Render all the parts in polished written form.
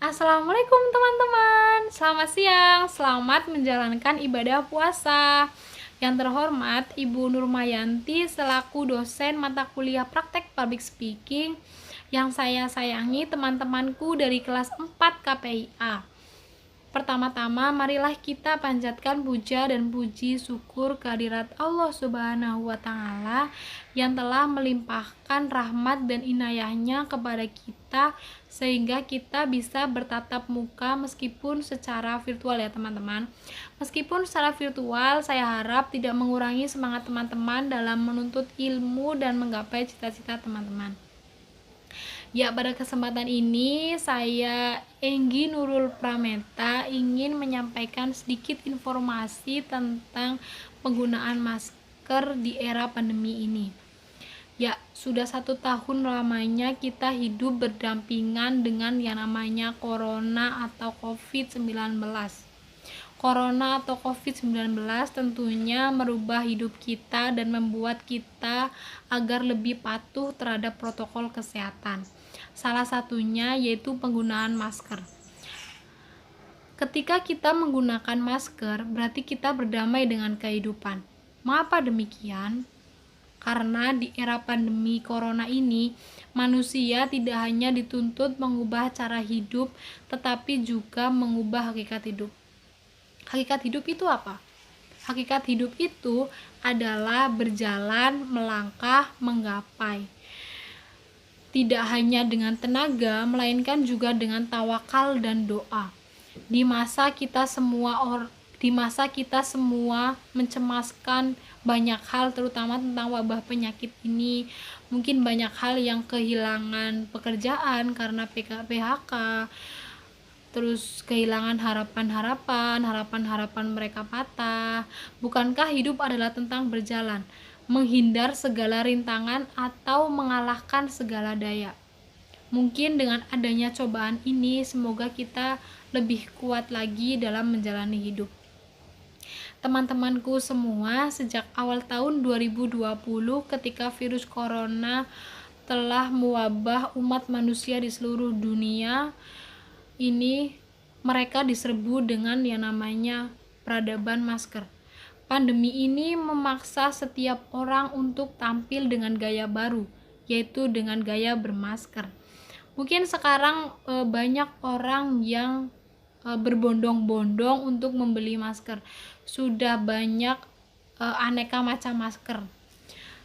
Assalamualaikum teman-teman. Selamat siang, selamat menjalankan ibadah puasa. Yang terhormat Ibu Nurmayanti selaku dosen mata kuliah praktek public speaking yang saya sayangi teman-temanku dari kelas 4 KPIA. Pertama-tama, marilah kita panjatkan puja dan puji syukur kehadirat Allah Subhanahu wa Ta'ala yang telah melimpahkan rahmat dan inayahnya kepada kita sehingga kita bisa bertatap muka meskipun secara virtual ya teman-teman. Meskipun secara virtual, saya harap tidak mengurangi semangat teman-teman dalam menuntut ilmu dan menggapai cita-cita teman-teman. Ya, pada kesempatan ini saya Enggi Nurul Prameta ingin menyampaikan sedikit informasi tentang penggunaan masker di era pandemi ini. Ya, sudah 1 tahun lamanya kita hidup berdampingan dengan yang namanya Corona atau COVID-19. Corona atau COVID-19 tentunya merubah hidup kita dan membuat kita agar lebih patuh terhadap protokol kesehatan. Salah satunya yaitu penggunaan masker. Ketika kita menggunakan masker, berarti kita berdamai dengan kehidupan. Mengapa demikian? Karena di era pandemi corona ini, manusia tidak hanya dituntut mengubah cara hidup, tetapi juga mengubah hakikat hidup. Hakikat hidup itu apa? Hakikat hidup itu adalah berjalan, melangkah, menggapai. Tidak hanya dengan tenaga, melainkan juga dengan tawakal dan doa. Di masa kita semua mencemaskan banyak hal, terutama tentang wabah penyakit ini. Mungkin banyak hal yang kehilangan pekerjaan karena PHK, terus kehilangan harapan mereka patah. Bukankah hidup adalah tentang berjalan, menghindar segala rintangan atau mengalahkan segala daya? Mungkin dengan adanya cobaan ini, semoga kita lebih kuat lagi dalam menjalani hidup. Teman-temanku semua, sejak awal tahun 2020 ketika virus corona telah mewabah umat manusia di seluruh dunia, ini mereka diserbu dengan yang namanya peradaban masker. Pandemi ini memaksa setiap orang untuk tampil dengan gaya baru, yaitu dengan gaya bermasker. Mungkin sekarang banyak orang yang berbondong-bondong untuk membeli masker. Sudah banyak aneka macam masker.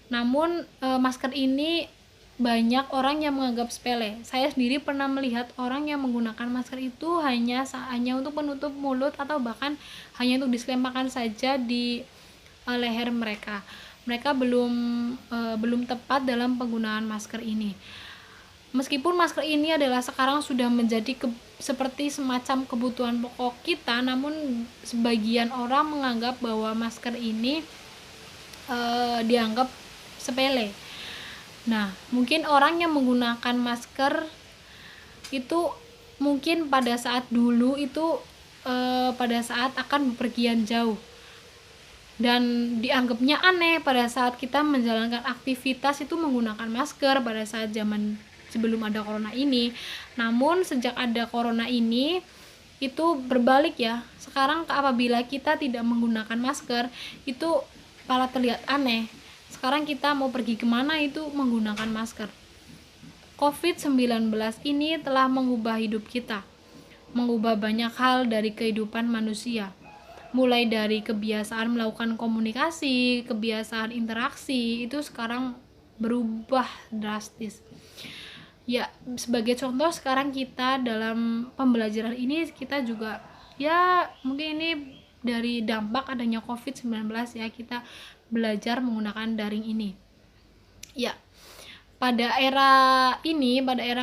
Namun masker ini banyak orang yang menganggap sepele. Saya sendiri pernah melihat orang yang menggunakan masker itu hanya untuk menutup mulut atau bahkan hanya untuk diselempangkan saja di leher mereka. Mereka belum tepat dalam penggunaan masker ini. Meskipun masker ini adalah sekarang sudah menjadi seperti semacam kebutuhan pokok kita, namun sebagian orang menganggap bahwa masker ini dianggap sepele. Nah, mungkin orang yang menggunakan masker itu mungkin pada saat dulu itu pada saat akan bepergian jauh dan dianggapnya aneh pada saat kita menjalankan aktivitas itu menggunakan masker pada saat zaman sebelum ada corona ini. Namun sejak ada corona ini itu berbalik ya. Sekarang apabila kita tidak menggunakan masker itu malah terlihat aneh. Sekarang kita mau pergi kemana itu menggunakan masker. COVID-19 ini telah mengubah hidup kita, mengubah banyak hal dari kehidupan manusia, mulai dari kebiasaan melakukan komunikasi, kebiasaan interaksi, itu sekarang berubah drastis. Ya, sebagai contoh sekarang kita dalam pembelajaran ini kita juga ya mungkin ini dari dampak adanya COVID-19 ya, kita belajar menggunakan daring ini. Ya, pada era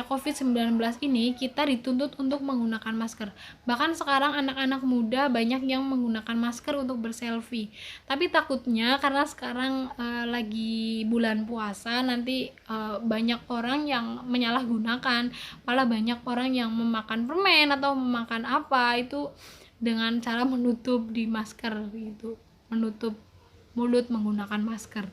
COVID-19 ini kita dituntut untuk menggunakan masker. Bahkan sekarang anak-anak muda banyak yang menggunakan masker untuk berselfie. Tapi takutnya karena sekarang lagi bulan puasa, nanti banyak orang yang menyalahgunakan, malah banyak orang yang memakan permen atau memakan apa itu dengan cara menutup di masker gitu, menutup mulut menggunakan masker.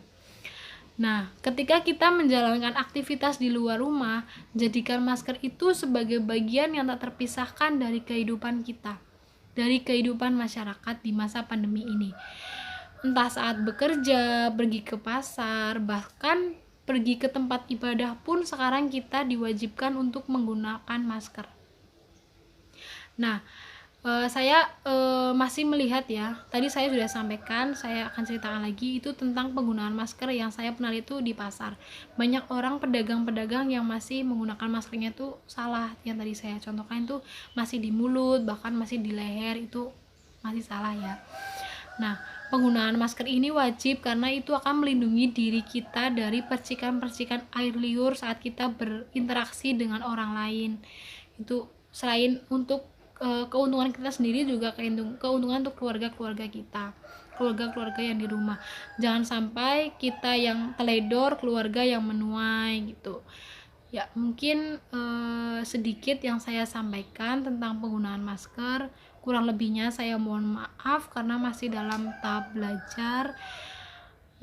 Nah, ketika kita menjalankan aktivitas di luar rumah, jadikan masker itu sebagai bagian yang tak terpisahkan dari kehidupan kita, dari kehidupan masyarakat di masa pandemi ini. Entah saat bekerja, pergi ke pasar, bahkan pergi ke tempat ibadah pun sekarang kita diwajibkan untuk menggunakan masker. Nah, saya masih melihat ya, tadi saya sudah sampaikan, saya akan ceritakan lagi itu tentang penggunaan masker yang saya pernah lihat itu di pasar. Banyak orang pedagang-pedagang yang masih menggunakan maskernya itu salah, yang tadi saya contohkan itu masih di mulut, bahkan masih di leher, itu masih salah ya. Nah, penggunaan masker ini wajib karena itu akan melindungi diri kita dari percikan-percikan air liur saat kita berinteraksi dengan orang lain. Itu selain untuk keuntungan kita sendiri, juga keuntungan untuk keluarga-keluarga kita, keluarga-keluarga yang di rumah. Jangan sampai kita yang teledor, keluarga yang menuai gitu. Ya, mungkin sedikit yang saya sampaikan tentang penggunaan masker. Kurang lebihnya saya mohon maaf karena masih dalam tahap belajar.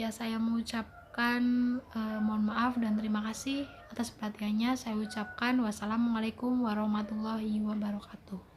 Ya, saya mengucapkan mohon maaf dan terima kasih atas perhatiannya. Saya ucapkan wassalamualaikum warahmatullahi wabarakatuh.